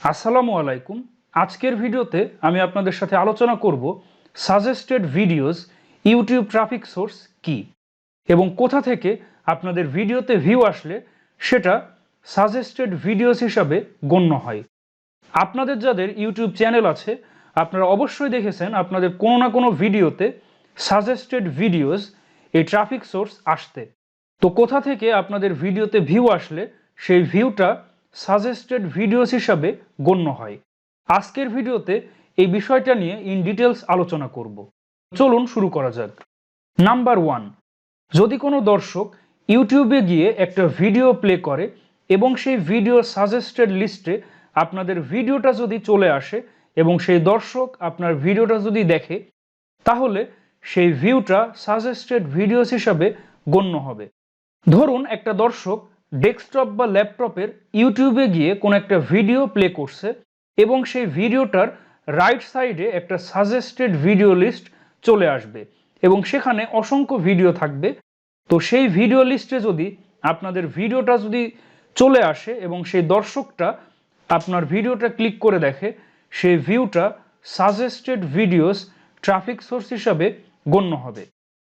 আসসালামু আলাইকুম। আজকের ভিডিওতে আমি আপনাদের সাথে আলোচনা করব suggested videos YouTube traffic source কি এবং কোথা থেকে আপনাদের ভিডিওতে ভিউ আসলে সেটা সাজেস্টেড ভিডিওস হিসাবে গণ্য হয়। আপনাদের যাদের ইউটিউব চ্যানেল আছে আপনারা অবশ্যই দেখেছেন আপনাদের কোনো না কোনো ভিডিওতে সাজেস্টেড ভিডিওস এই ট্রাফিক সোর্স আসতে। তো কোথা থেকে আপনাদের ভিডিওতে ভিউ আসলে সেই ভিউটা সাজেস্টেড ভিডিওস হিসাবে গণ্য হয়। আজকের ভিডিওতে এই বিষয়টা নিয়ে ইন ডিটেলস আলোচনা করব। চলুন শুরু করা যাক। নাম্বার 1, যদি কোনো দর্শক ইউটিউবে গিয়ে একটা ভিডিও প্লে করে এবং সেই ভিডিও সাজেস্টেড লিস্টে আপনাদের ভিডিওটা যদি চলে আসে এবং সেই দর্শক আপনার ভিডিওটা যদি দেখে, তাহলে সেই ভিউটা সাজেস্টেড ভিডিওস হিসাবে গণ্য হবে। ধরুন একটা দর্শক ডেস্কটপ বা ল্যাপটপের ইউটিউবে গিয়ে কোনো একটা ভিডিও প্লে করছে এবং সেই ভিডিওটার রাইট সাইডে একটা সাজেস্টেড ভিডিও লিস্ট চলে আসবে এবং সেখানে অসংখ্য ভিডিও থাকবে। তো সেই ভিডিও লিস্টে যদি আপনাদের ভিডিওটা যদি চলে আসে এবং সেই দর্শকটা আপনার ভিডিওটা ক্লিক করে দেখে, সেই ভিউটা সাজেস্টেড ভিডিওস ট্রাফিক সোর্স হিসাবে গণ্য হবে।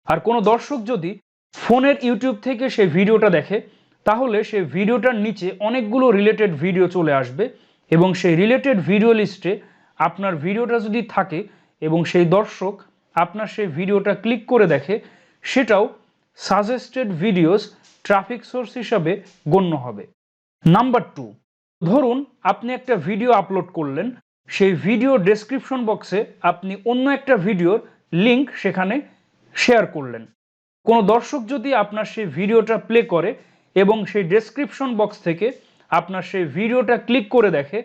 আর কোনো দর্শক যদি ফোনের ইউটিউব থেকে সেই ভিডিওটা দেখে, তাহলে সেই ভিডিওটার নিচে অনেকগুলো রিলেটেড ভিডিও চলে আসবে এবং সেই রিলেটেড ভিডিও লিস্টে আপনার ভিডিওটা যদি থাকে এবং সেই দর্শক আপনার সেই ভিডিওটা ক্লিক করে দেখে, সেটাও সাজেস্টেড ভিডিওস ট্রাফিক সোর্স হিসাবে গণ্য হবে। নাম্বার 2, ধরুন আপনি একটা ভিডিও আপলোড করলেন, সেই ভিডিও ডেসক্রিপশন বক্সে আপনি অন্য একটা ভিডিওর লিঙ্ক সেখানে শেয়ার করলেন। কোনো দর্শক যদি আপনার সেই ভিডিওটা প্লে করে এবং সেই ডেসক্রিপশন বক্স থেকে আপনার সেই ভিডিওটা ক্লিক করে দেখে,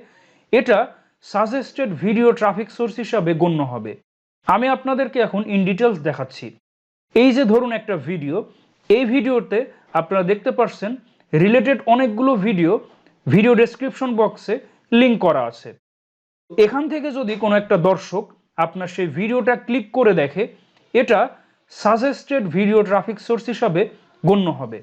এটা সাজেস্টেড ভিডিও ট্রাফিক সোর্স হিসাবে গণ্য হবে। আমি আপনাদেরকে এখন ইন ডিটেলস দেখাচ্ছি। এই যে ধরুন একটা ভিডিও, এই ভিডিওতে আপনারা দেখতে পাচ্ছেন রিলেটেড অনেকগুলো ভিডিও ডেসক্রিপশন বক্সে লিঙ্ক করা আছে। এখান থেকে যদি কোনো একটা দর্শক আপনার সেই ভিডিওটা ক্লিক করে দেখে, এটা সাজেস্টেড ভিডিও ট্রাফিক সোর্স হিসাবে গণ্য হবে।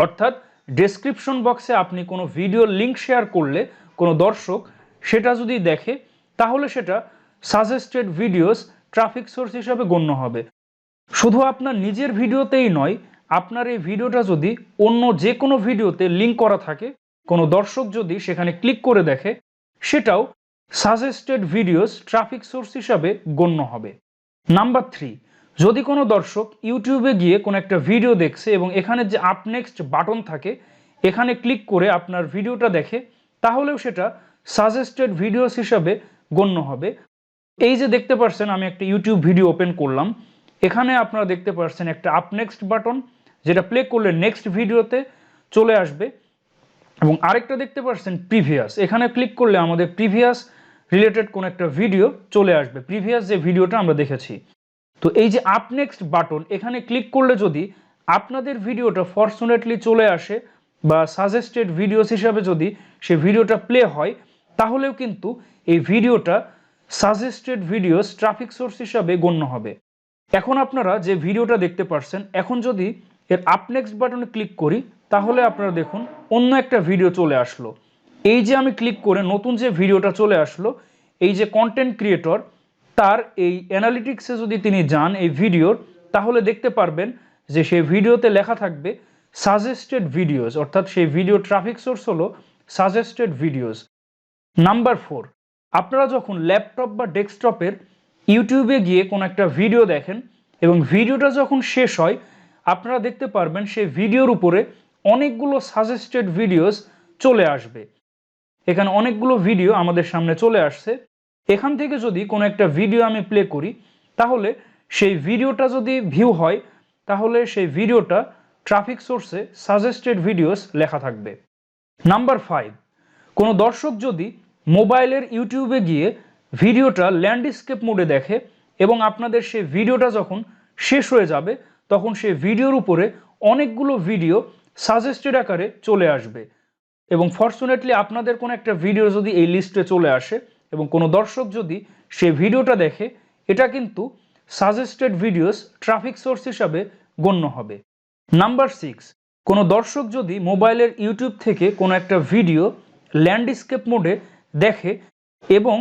অর্থাৎ ডেসক্রিপশন বক্সে আপনি কোনো ভিডিও লিঙ্ক শেয়ার করলে কোনো দর্শক সেটা যদি দেখে, তাহলে সেটা সাজেস্টেড ভিডিওস ট্রাফিক সোর্স হিসাবে গণ্য হবে। শুধু আপনার নিজের ভিডিওতেই নয়, আপনার এই ভিডিওটা যদি অন্য যে কোনো ভিডিওতে লিঙ্ক করা থাকে, কোনো দর্শক যদি সেখানে ক্লিক করে দেখে, সেটাও সাজেস্টেড ভিডিওস ট্রাফিক সোর্স হিসাবে গণ্য হবে। নাম্বার 3, যদি কোনো দর্শক ইউটিউবে গিয়ে কোনো একটা ভিডিও দেখছে এবং এখানে যে আপ নেক্সট বাটন থাকে, এখানে ক্লিক করে আপনার ভিডিওটা দেখে, তাহলেও সেটা সাজেস্টেড ভিডিওস হিসাবে গণ্য হবে। এই যে দেখতে পাচ্ছেন আমি একটা ইউটিউব ভিডিও ওপেন করলাম, এখানে আপনারা দেখতে পাচ্ছেন একটা আপ নেক্সট বাটন, যেটা প্লে করলে নেক্সট ভিডিওতে চলে আসবে, এবং আরেকটা দেখতে পাচ্ছেন প্রিভিয়াস, এখানে ক্লিক করলে আমাদের প্রিভিয়াস রিলেটেড কোনো একটা ভিডিও চলে আসবে, প্রিভিয়াস যে ভিডিওটা আমরা দেখেছি। তো এই যে আপ নেক্সট বাটন, এখানে ক্লিক করলে যদি আপনাদের ভিডিওটা ফরচুনেটলি চলে আসে বা সাজেস্টেড ভিডিওস হিসাবে যদি সেই ভিডিওটা প্লে হয়, তাহলেও কিন্তু এই ভিডিওটা সাজেস্টেড ভিডিওস ট্রাফিক সোর্স হিসাবে গণ্য হবে। এখন আপনারা যে ভিডিওটা দেখতে পাচ্ছেন, এখন যদি এর আপ নেক্সট বাটনে ক্লিক করি, তাহলে আপনারা দেখুন অন্য একটা ভিডিও চলে আসলো। এই যে আমি ক্লিক করে নতুন যে ভিডিওটা চলে আসলো, এই যে কন্টেন্ট ক্রিয়েটর, তার এই অ্যানালিটিক্সে যদি তিনি যান এই ভিডিওর, তাহলে দেখতে পারবেন যে সেই ভিডিওতে লেখা থাকবে সাজেস্টেড ভিডিওস, অর্থাৎ সেই ভিডিও ট্রাফিক সোর্স হলো সাজেস্টেড ভিডিওস। নাম্বার 4, আপনারা যখন ল্যাপটপ বা ডেস্কটপের ইউটিউবে গিয়ে কোনো একটা ভিডিও দেখেন এবং ভিডিওটা যখন শেষ হয়, আপনারা দেখতে পারবেন সেই ভিডিওর উপরে অনেকগুলো সাজেস্টেড ভিডিওস চলে আসবে। এখানে অনেকগুলো ভিডিও আমাদের সামনে চলে আসছে। এখান থেকে যদি কোনো একটা ভিডিও আমি প্লে করি, তাহলে সেই ভিডিওটা যদি ভিউ হয়, তাহলে সেই ভিডিওটা ট্রাফিক সোর্সে সাজেস্টেড ভিডিওস লেখা থাকবে। নাম্বার 5, কোনো দর্শক যদি মোবাইলের ইউটিউবে গিয়ে ভিডিওটা ল্যান্ডস্কেপ মোডে দেখে এবং আপনাদের সেই ভিডিওটা যখন শেষ হয়ে যাবে, তখন সেই ভিডিওর উপরে অনেকগুলো ভিডিও সাজেস্টেড আকারে চলে আসবে এবং ফরচুনেটলি আপনাদের কোনো একটা ভিডিও যদি এই লিস্টে চলে আসে এবং কোনো দর্শক যদি সেই ভিডিওটা দেখে, এটা কিন্তু সাজেস্টেড ভিডিওস ট্রাফিক সোর্স হিসাবে গণ্য হবে। নাম্বার 6, কোনো দর্শক যদি মোবাইলের ইউটিউব থেকে কোনো একটা ভিডিও ল্যান্ডস্কেপ মোডে দেখে এবং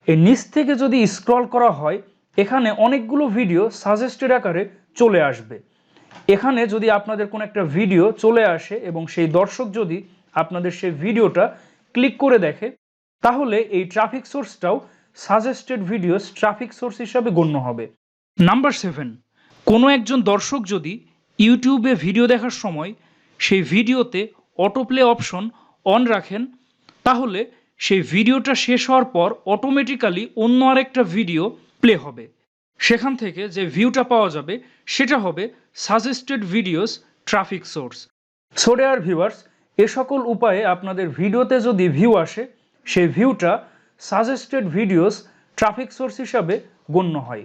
এর নিচ থেকে যদি স্ক্রল করা হয় এখানে অনেকগুলো ভিডিও সাজেস্টেড আকারে চলে আসবে। এখানে যদি আপনাদের কোনো একটা ভিডিও চলে আসে এবং সেই দর্শক যদি আপনাদের সেই ভিডিওটা ক্লিক করে দেখে তাহলে এই ট্রাফিক সোর্সটাও সাজেস্টেড ভিডিওস ট্রাফিক সোর্স হিসাবে গণ্য হবে। নাম্বার 7, কোনো একজন দর্শক যদি ইউটিউবে ভিডিও দেখার সময় সেই ভিডিওতে অটোপ্লে অপশন অন রাখেন তাহলে সেই ভিডিওটা শেষ হওয়ার পর অটোমেটিক্যালি অন্য আরেকটা ভিডিও প্লে হবে, সেখান থেকে যে ভিউটা পাওয়া যাবে সেটা হবে suggested videos traffic source. So dear viewers, এ সকল উপায়ে আপনাদের ভিডিওতে যদি ভিউ আসে সেই ভিউটা সাজেস্টেড ভিডিওস ট্রাফিক সোর্স হিসাবে গণ্য হয়।